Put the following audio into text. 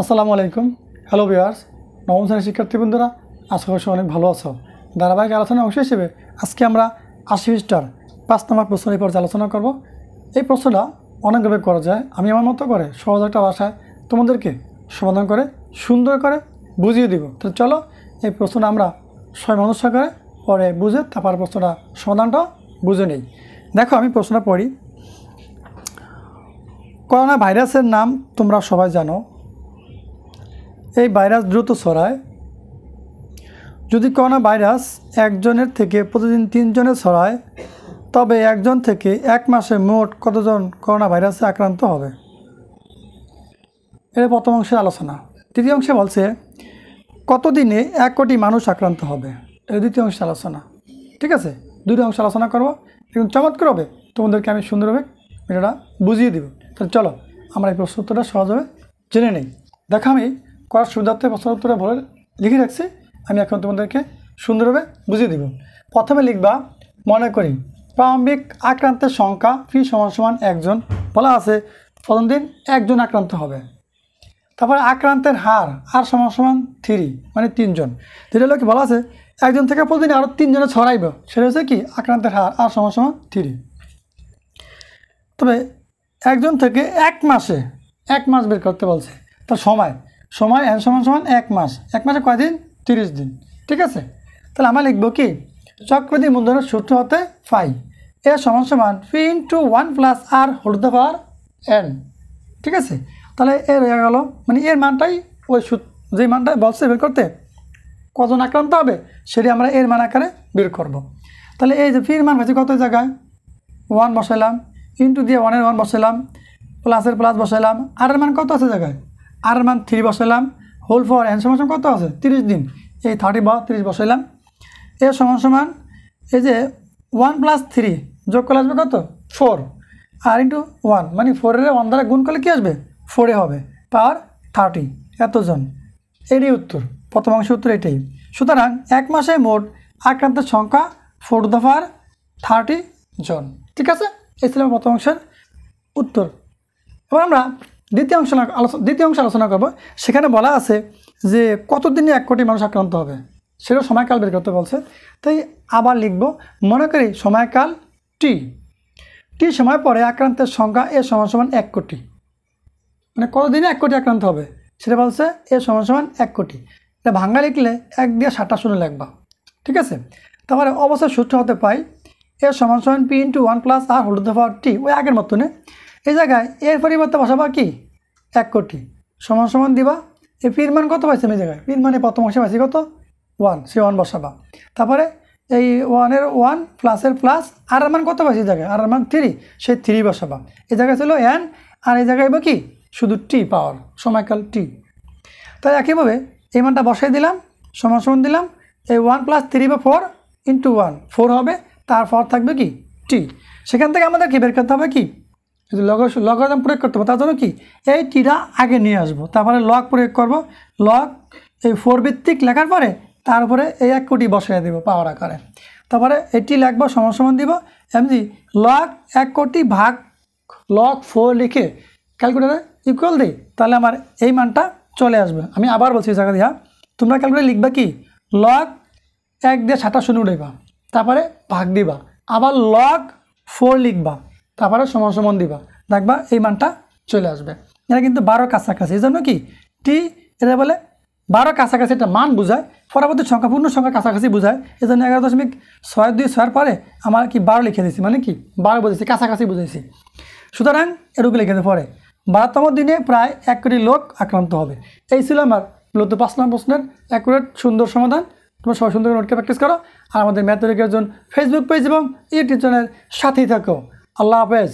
আসসালামু আলাইকুম। Hello viewers, নবম শ্রেণীর শিক্ষার্থী বন্ধুরা, আশা করি সবাই অনেক ভালো আছো। ধারাবাহিক আলোচনার অংশ হিসেবে আজকে আমরা 80 পৃষ্ঠার 5 নম্বর প্রশ্নের উপর আলোচনা করব। এই প্রশ্নটা অনেকভাবে করা যায়। আমি আমার মতো করে সহজ একটা ভাষায় তোমাদেরকে সমাধান করে সুন্দর করে বুঝিয়ে দিব। তো চলো এই প্রশ্নটা আমরা সবাই মানুষ করে পরে বুঝে তারপর প্রশ্নটা সমাধানটা বুঝে নেই। দেখো, আমি প্রশ্নটা পড়ি। করোনা ভাইরাসের নাম তোমরা সবাই জানো। এই ভাইরাস দ্রুত ছড়ায়। যদি করোনা ভাইরাস একজনের থেকে প্রতিদিন 3 জনে ছড়ায়, তবে একজন থেকে এক মাসে মোট কতজন করোনা ভাইরাসে আক্রান্ত হবে? এটা প্রথম অংশের আলোচনা। তৃতীয় অংশে বলছে কতদিনে 1 কোটি মানুষ আক্রান্ত হবে। এটা দ্বিতীয় অংশের আলোচনা। ঠিক আছে, দুটো অংশ আলোচনা করবো। এবং চমৎকার হবে, তোমাদেরকে আমি সুন্দরভাবে এটা বুঝিয়ে দিব। তাহলে চলো আমরা এই প্রশ্ন উত্তরটা সহজভাবে জেনে নেই। দেখো, আমি করার সুবিধার্থে প্রশ্ন উত্তরটা বলে লিখে রাখছি। আমি এখন তোমাদেরকে সুন্দরভাবে বুঝিয়ে দিব। প্রথমে লিখবা, মনে করি প্রারম্ভিক আক্রান্তের সংখ্যা ফি সমান 1 বলা আছে। প্রথম দিন 1 জন আক্রান্ত হবে। তারপরে আক্রান্তের হার আর সমান 3, মানে 3 জন। যেটা লোক বলা আছে একজন থেকে প্রতিদিন আরও 3 জনে ছড়াইব, সেটা হচ্ছে কি আক্রান্তের হার আর সমান 3। তবে একজন থেকে এক মাস বের করতে বলছে। তার সময় n সমান 1 মাস। 1 মাসে কয়দিন? 30 দিন। ঠিক আছে, তাহলে আমরা লিখব কি চক্রবৃদ্ধি মূলধনের সূত্র হতে পাই এ সমান P into 1 plus R whole to the power n। ঠিক আছে, তাহলে এর হয়ে গেল, মানে এর মানটাই ওই যে মানটা বলছে বের করতে কজন আক্রান্ত হবে সেটি আমরা এর মান আকারে বের করব। তাহলে এই যে ফির মান হয়েছে কত জায়গায় 1 বসাইলাম, ইন্টু দিয়ে 1 এর 1 বসাইলাম, প্লাসের প্লাস বসাইলাম, আর এর মান কত আছে জায়গায় আর এর মান 3 বসাইলাম, হোল ফর n সমান কত আছে 30 দিন, এই 30 বসাইলাম। এর সমান এই যে 1 প্লাস 3 যোগ করলে আসবে কত 4, আর ইন্টু 1 মানে 4-এর 1 দ্বারা গুণ করলে কী আসবে 4 হবে, পাওয়ার 30 এতজন। এটাই উত্তর, প্রথম অংশের উত্তর এটাই। সুতরাং 1 মাসে মোট আক্রান্তের সংখ্যা 4 টু দ্য পাওয়ার 30 জন। ঠিক আছে, এই ছিল প্রথম অংশের উত্তর। এবার আমরা দ্বিতীয় অংশ আলোচনা করব। সেখানে বলা আছে যে কতদিনে 1 কোটি মানুষ আক্রান্ত হবে, সেটাও সময়কাল বের করতে বলছে। তাই আবার লিখব, মনে করি সময়কাল টি সময় পরে আক্রান্তের সংখ্যা এ সমান 1 কোটি। মানে কতদিনে 1 কোটি আক্রান্ত হবে সেটা বলছে এ সমান 1 কোটি। এটা ভাঙ্গা লিখলে 1 দিয়ে 7টা শূন্য লিখবা। ঠিক আছে, তারপরে অবশ্যই সূত্র হতে পাই এ সমান P into 1 plus R whole to the power T. ওই আগের মতনে এই জায়গায় এর পরিবর্তে বসাবা কি 1 কোটি সমান দিবা। এই পির মান কত পাইছে এই জায়গায়, পির মানে প্রথম অংশে পাইছি কত 1, সে 1 বসাবা। তারপরে এই 1-এর 1 প্লাসের প্লাস আর এর মান কত পাইছি এই জায়গায় আর এর মান 3, সেই 3 বসাবা। এই জায়গায় ছিল n আর এই জায়গায় কি শুধু টি পাওয়ার, সময়কাল টি। তাই একইভাবে এই মানটা বসাই দিলাম, সমান দিলাম এই 1 প্লাস 3 বা 4 ইন্টু 1 4 হবে, তারপর থাকবে কি টি। সেখান থেকে আমাদের কি বের করতে হবে কি যদি লগারিদম প্রয়োগ করতে হবে, তার জন্য কি এই টিটা আগে নিয়ে আসবো, তারপরে লগ প্রয়োগ করব। লগ এই 4 ভিত্তিক লেখার পরে তারপরে এই 1 কোটি বসাই দেবো পাওয়ার আকারে। তারপরে এটি লিখবো সমান দিব এমনি লগ 1 কোটি ভাগ লগ 4 লিখে ক্যালকুলেটারে ইকুয়াল দিই, তাহলে আমার এই মানটা চলে আসবে। আমি আবার বলছি জায়গা দিয়া, তোমরা ক্যালকুলেটারে লিখবা কি লগ 1 দিয়ে 7টা শূন্য উঠাইবা, তারপরে ভাগ দিবা, আবার লগ 4 লিখবা, তারপরে সমান দিবা, দেখবা এই মানটা চলে আসবে। এটা কিন্তু 12 কাছাকাছি, এই জন্য কি টি এটা বলে 12 কাছাকাছি একটা মান বোঝায়, পরবর্তী সংখ্যা পূর্ণ সংখ্যার কাছাকাছি বোঝায়। এই জন্য 11.62 পরে আমার কি 12 লিখে দিয়েছি, মানে কি 12 বুঝেছি, কাছাকাছি বুঝেছি। সুতরাং এটুকু লিখে দিতে পরে 12তম দিনে প্রায় 1 কোটি লোক আক্রান্ত হবে। এই ছিল আমার মূলত 5 নম্বর প্রশ্নের অ্যাকুরেট সুন্দর সমাধান। তোমরা সবাই সুন্দর করে নোটকে প্র্যাকটিস করো আর আমাদের ম্যাথমেটিক্যাল জোন ফেসবুক পেজ এবং ইউটিউব চ্যানেলের সাথেই থাকো। আল্লাহ হাফেজ।